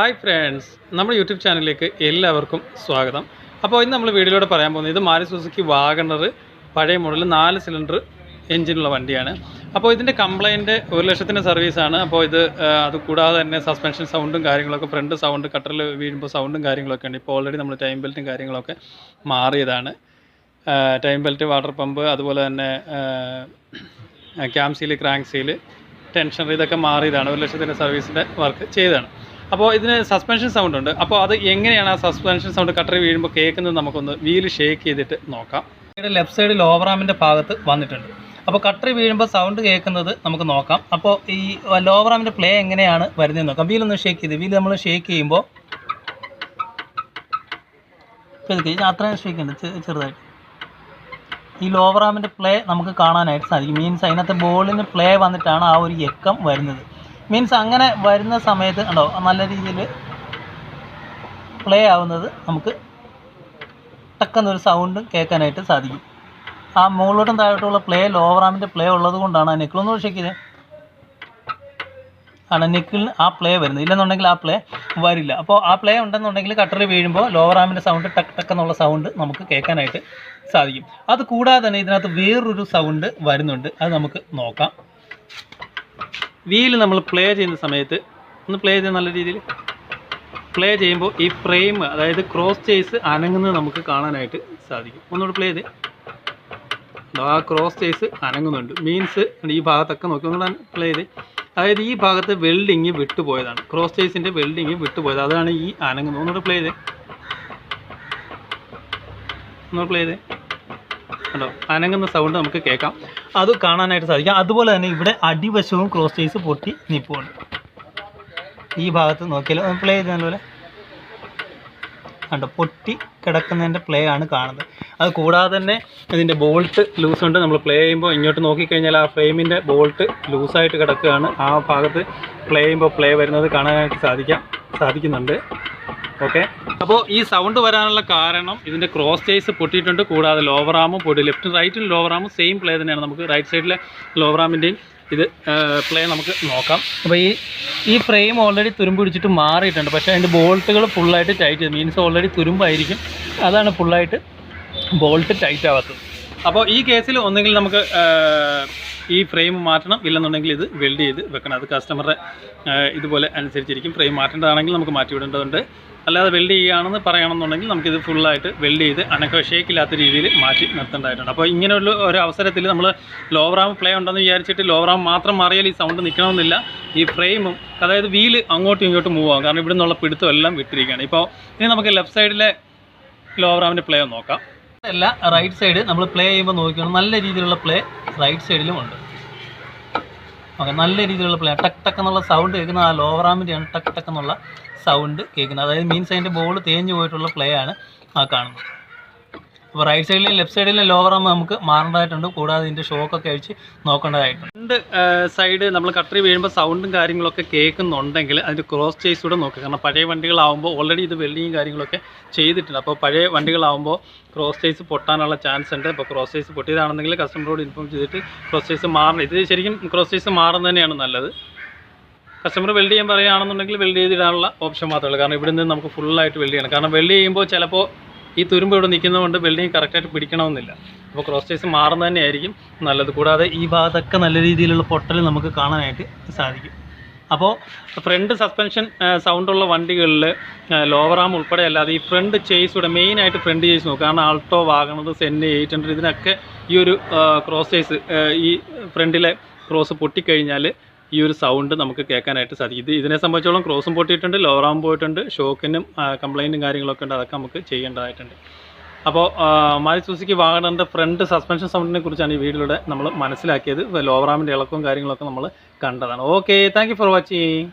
Hi friends, നമ്മുടെ YouTube ചാനലിലേക്ക് എല്ലാവർക്കും സ്വാഗതം. അപ്പോൾ ഇന്ന് നമ്മൾ വീഡിയോയിലൂടെ പറയാൻ പോകുന്നത് ഇത് മാരുതി സുസുക്കി വാഗണർ പഴയ മോഡൽ 4 സിലിണ്ടർ എഞ്ചിനുള്ള വണ്ടിയാണ്. അപ്പോൾ ഇതിൻ്റെ കംപ്ലയിൻറ്റ് 1,00,000 സർവീസാണ്. അപ്പോൾ ഇത് അതുകൂടാതെ തന്നെ സസ്പെൻഷൻ സൗണ്ടും കാര്യങ്ങളൊക്കെ, ഫ്രണ്ട് സൗണ്ട്, കട്ടറിൽ വീഴുമ്പോൾ സൗണ്ടും കാര്യങ്ങളൊക്കെ ഉണ്ട്. ഇപ്പോൾ ഓൾറെഡി നമ്മൾ ടൈം ബെൽറ്റും കാര്യങ്ങളൊക്കെ മാറിയതാണ്. ടൈം ബെൽറ്റ്, വാട്ടർ പമ്പ്, അതുപോലെ തന്നെ cam seal, crank seal, tensioner, ഇതൊക്കെ മാറിയതാണ്. 1,00,000 സർവീസിൻ്റെ വർക്ക് ചെയ്തതാണ്. അപ്പോൾ ഇതിന് സസ്പെൻഷൻ സൗണ്ട് ഉണ്ട്. അപ്പോൾ അത് എങ്ങനെയാണ് ആ സസ്പെൻഷൻ സൗണ്ട് കട്ടറിൽ വീഴുമ്പോൾ കേൾക്കുന്നത് നമുക്കൊന്ന് വീല് ഷേക്ക് ചെയ്തിട്ട് നോക്കാം. ഇവിടെ ലെഫ്റ്റ് സൈഡ് ലോവർ ആമിൻ്റെ ഭാഗത്ത് വന്നിട്ടുണ്ട്. അപ്പോൾ കട്ടറിൽ വീഴുമ്പോൾ സൗണ്ട് കേൾക്കുന്നത് നമുക്ക് നോക്കാം. അപ്പോൾ ഈ ലോവർ ആമിൻ്റെ പ്ലേ എങ്ങനെയാണ് വരുന്നതെന്ന് നോക്കാം. വീലൊന്ന് ഷേക്ക് ചെയ്ത്, വീല് നമ്മൾ ഷേക്ക് ചെയ്യുമ്പോൾ അത്രയും ഷേക്ക് ഉണ്ട് ചെറുതായിട്ട്. ഈ ലോവർ ആമിൻ്റെ പ്ലേ നമുക്ക് കാണാനായിട്ട് സാധിക്കും. മീൻസ് അതിനകത്ത് ബോളിന് പ്ലേ വന്നിട്ടാണ് ആ ഒരു എക്കം വരുന്നത്. മീൻസ് അങ്ങനെ വരുന്ന സമയത്ത് ഉണ്ടോ നല്ല രീതിയിൽ പ്ലേ ആവുന്നത് നമുക്ക് ടക്കെന്നൊരു സൗണ്ട് കേൾക്കാനായിട്ട് സാധിക്കും. ആ മുകളിലോട്ടും താഴോട്ടുള്ള പ്ലേ, ലോവർ ആമിൻ്റെ പ്ലേ ഉള്ളത് കൊണ്ടാണ് ആ നെക്കിളൊന്നും ഷേക്കിയത് ആണ് നെക്കിളിന് ആ പ്ലേ വരുന്നത്. ഇല്ലെന്നുണ്ടെങ്കിൽ ആ പ്ലേ വരില്ല. അപ്പോൾ ആ പ്ലേ ഉണ്ടെന്നുണ്ടെങ്കിൽ കട്ടറിൽ വീഴുമ്പോൾ ലോവർ ആമിൻ്റെ സൗണ്ട് ടക്ക് ടക്കെന്നുള്ള സൗണ്ട് നമുക്ക് കേൾക്കാനായിട്ട് സാധിക്കും. അത് കൂടാതെ തന്നെ ഇതിനകത്ത് വേറൊരു സൗണ്ട് വരുന്നുണ്ട്. അത് നമുക്ക് നോക്കാം. വീല് നമ്മൾ പ്ലേ ചെയ്യുന്ന സമയത്ത് ഒന്ന് പ്ലേ ചെയ്ത് നല്ല രീതിയിൽ പ്ലേ ചെയ്യുമ്പോൾ ഈ ഫ്രെയിം, അതായത് ക്രോസ് ചേസ് അനങ്ങുന്നത് നമുക്ക് കാണാനായിട്ട് സാധിക്കും. ഒന്നുകൂടി പ്ലേ ചെയ്ത് ആ ക്രോസ് ചേസ് അനങ്ങുന്നുണ്ട്. മീൻസ് ഈ ഭാഗത്തൊക്കെ നോക്കി ഒന്നുകൂടെ പ്ലേ ചെയ്ത്, അതായത് ഈ ഭാഗത്ത് വെൽഡിങ് വിട്ടുപോയതാണ്. ക്രോസ് ചേസിൻ്റെ വെൽഡിങ് വിട്ടുപോയത്, അതാണ് ഈ അനങ്ങുന്നത്. ഒന്നുകൂടെ പ്ലേ ചെയ്ത് പ്ലേ ചെയ്ത് കണ്ടോ, അനങ്ങുന്ന സൗണ്ട് നമുക്ക് കേൾക്കാം. അത് കാണാനായിട്ട് സാധിക്കും. അതുപോലെ തന്നെ ഇവിടെ അടിവശവും ക്രോസ് ചേസ് പൊട്ടി നിൽപ്പുണ്ട്. ഈ ഭാഗത്ത് നോക്കിയാൽ പ്ലേ ചെയ്ത് നല്ലപോലെ കണ്ടോ, പൊട്ടി കിടക്കുന്നതിൻ്റെ പ്ലേ ആണ് കാണുന്നത്. അത് കൂടാതെ തന്നെ ഇതിൻ്റെ ബോൾട്ട് ലൂസുണ്ട്. നമ്മൾ പ്ലേ ചെയ്യുമ്പോൾ ഇങ്ങോട്ട് നോക്കിക്കഴിഞ്ഞാൽ ആ ഫ്രെയിമിൻ്റെ ബോൾട്ട് ലൂസായിട്ട് കിടക്കുകയാണ്. ആ ഭാഗത്ത് പ്ലേ ചെയ്യുമ്പോൾ പ്ലേ വരുന്നത് കാണാനായിട്ട് സാധിക്കുന്നുണ്ട്. ഓക്കെ, അപ്പോൾ ഈ സൗണ്ട് വരാനുള്ള കാരണം ഇതിൻ്റെ ക്രോസ് ചേസ് പൊട്ടിയിട്ടുണ്ട്. കൂടാതെ ലോവർ ആമും പൊട്ടി, ലെഫ്റ്റും റൈറ്റും ലോവർ ആമും സെയിം പ്ലേ തന്നെയാണ്. നമുക്ക് റൈറ്റ് സൈഡിലെ ലോവർ ആമിൻ്റെയും ഇത് പ്ലേ നമുക്ക് നോക്കാം. അപ്പോൾ ഈ ഫ്രെയിം ഓൾറെഡി തുരുമ്പ് പിടിച്ചിട്ട് മാറിയിട്ടുണ്ട്. പക്ഷേ അതിൻ്റെ ബോൾട്ടുകൾ ഫുള്ളായിട്ട് ടൈറ്റ് ചെയ്ത്, മീൻസ് ഓൾറെഡി തുരുമ്പായിരിക്കും, അതാണ് ഫുള്ളായിട്ട് ബോൾട്ട് ടൈറ്റ് ആവാത്തത്. അപ്പോൾ ഈ കേസിൽ ഒന്നെങ്കിൽ നമുക്ക് ഈ ഫ്രെയിം മാറ്റണം, ഇല്ലെന്നുണ്ടെങ്കിൽ ഇത് വെൽഡ് ചെയ്ത് വെക്കണം. അത് കസ്റ്റമറുടെ ഇതുപോലെ അനുസരിച്ചിരിക്കും. ഫ്രെയിം മാറ്റേണ്ടതാണെങ്കിൽ നമുക്ക് മാറ്റി വിടേണ്ടതുണ്ട്. അല്ലാതെ വെൽഡ് ചെയ്യുകയാണെന്ന് പറയണമെന്നുണ്ടെങ്കിൽ നമുക്കിത് ഫുള്ളായിട്ട് വെൽഡ് ചെയ്ത് ഷേക്കില്ലാത്ത രീതിയിൽ മാറ്റി നിർത്തേണ്ടതായിട്ടുണ്ട്. അപ്പോൾ ഇങ്ങനെയുള്ള ഒരു അവസരത്തിൽ നമ്മൾ ലോവർ ആം പ്ലേ ഉണ്ടെന്ന് വിചാരിച്ചിട്ട് ലോവർ ആം മാത്രം മാറിയാൽ ഈ സൗണ്ട് നിൽക്കണമെന്നില്ല. ഈ ഫ്രെയിമും, അതായത് വീല് അങ്ങോട്ടും ഇങ്ങോട്ടും മൂവ് ആകും. കാരണം ഇവിടെ നിന്നുള്ള പിടുത്തം എല്ലാം വിട്ടിരിക്കുകയാണ്. ഇപ്പോൾ ഇനി നമുക്ക് ലെഫ്റ്റ് സൈഡിലെ ലോവർ ആമിൻ്റെ പ്ലേ ഒന്ന് നോക്കാം. അല്ല, റൈറ്റ് സൈഡ് നമ്മൾ പ്ലേ ചെയ്യുമ്പോൾ നോക്കിയാണ് നല്ല രീതിയിലുള്ള പ്ലേ റൈറ്റ് സൈഡിലും ഉണ്ട്. ഓക്കെ, നല്ല രീതിയിലുള്ള പ്ലേ, ടക്ക് ടക്ക് എന്നുള്ള സൗണ്ട് കേൾക്കുന്ന ആ ലോവർ ആമിൻ്റെയാണ് ടക്ക് ടക്ക് എന്നുള്ള സൗണ്ട് കേൾക്കുന്നത്. അതായത് മീൻസ് അതിൻ്റെ ബോൾ തേഞ്ഞു പോയിട്ടുള്ള പ്ലേ ആണ് ആ കാണുന്നത്. അപ്പോൾ റൈറ്റ് സൈഡിലും ലെഫ്റ്റ് സൈഡിലും ലോവർ ആം നമുക്ക് മാറേണ്ടതായിട്ടുണ്ട്. കൂടാതെ ഇതിൻ്റെ ഷോക്കൊക്കെ അഴിച്ച് നോക്കേണ്ടതായിട്ടുണ്ട്. രണ്ട് സൈഡ് നമ്മൾ കട്ടറി വീഴുമ്പോൾ സൗണ്ടും കാര്യങ്ങളൊക്കെ കേൾക്കുന്നുണ്ടെങ്കിൽ അതിൻ്റെ ക്രോസ് ചേസ് കൂടെ നോക്കുക. കാരണം പഴയ വണ്ടികളാവുമ്പോൾ ഓൾറെഡി ഇത് വെൽഡിങ്ങും കാര്യങ്ങളൊക്കെ ചെയ്തിട്ടുണ്ട്. അപ്പോൾ പഴയ വണ്ടികളാവുമ്പോൾ ക്രോസ് ചേസ് പൊട്ടാനുള്ള ചാൻസ് ഉണ്ട്. അപ്പോൾ ക്രോസ് ചേസ് പൊട്ടിയതാണെന്നെങ്കിൽ കസ്റ്റമറോട് ഇൻഫോം ചെയ്തിട്ട് ക്രോസ് ചേസ് മാറണം. ഇത് ശരിക്കും ക്രോസ് ചേസ് മാറുന്നത് തന്നെയാണ് നല്ലത്. കസ്റ്റമർ വെൽഡ് ചെയ്യാൻ പറയുകയാണെന്നുണ്ടെങ്കിൽ വെൽഡ് ചെയ്തിടാനുള്ള ഓപ്ഷൻ മാത്രമേ ഉള്ളൂ. കാരണം ഇവിടെ നിന്ന് നമുക്ക് ഫുള്ളായിട്ട് വെൽഡ് ചെയ്യണം. കാരണം വെൽഡ് ചെയ്യുമ്പോൾ ചിലപ്പോൾ ഈ തുരുമ്പ് ഇവിടെ നിൽക്കുന്നതുകൊണ്ട് വെൽഡിങ് കറക്റ്റായിട്ട് പിടിക്കണമെന്നില്ല. അപ്പോൾ ക്രോസ് ചേസ് മാറുന്നത് തന്നെയായിരിക്കും നല്ലത്. കൂടാതെ ഈ ഭാഗത്തൊക്കെ നല്ല രീതിയിലുള്ള പൊട്ടൽ നമുക്ക് കാണാനായിട്ട് സാധിക്കും. അപ്പോൾ ഫ്രണ്ട് സസ്പെൻഷൻ സൗണ്ടുള്ള വണ്ടികളിൽ ലോവർ ആം ഉൾപ്പെടെ അല്ലാതെ ഈ ഫ്രണ്ട് ചേസൂടെ, മെയിനായിട്ട് ഫ്രണ്ട് ചേസ് നോക്കുക. കാരണം ആൾട്ടോ, വാഗണർ, സെന്ന്, 800 ഇതിനൊക്കെ ഈ ഒരു ക്രോസ് ചേസ്, ഈ ഫ്രണ്ടിലെ ക്രോസ് പൊട്ടിക്കഴിഞ്ഞാൽ ഈ ഒരു സൗണ്ട് നമുക്ക് കേൾക്കാനായിട്ട് സാധിക്കും. ഇതിനെ സംബന്ധിച്ചോളം ക്രോസും പൊട്ടിയിട്ടുണ്ട്, ലോവർ ആം പോയിട്ടുണ്ട്, ഷോക്കിനും കംപ്ലൈൻറ്റും കാര്യങ്ങളൊക്കെ ഉണ്ട്. അതൊക്കെ നമുക്ക് ചെയ്യേണ്ടതായിട്ടുണ്ട്. അപ്പോൾ മാരുതി സുസുക്കി വാഗണറിൻ്റെ ഫ്രണ്ട് സസ്പെൻഷൻ സൗണ്ടിനെ കുറിച്ചാണ് ഈ വീഡിയോയിലൂടെ നമ്മൾ മനസ്സിലാക്കിയത്. ലോവർ ആമിൻ്റെ ഇളക്കവും കാര്യങ്ങളൊക്കെ നമ്മൾ കണ്ടതാണ്. Okay, thank you for watching.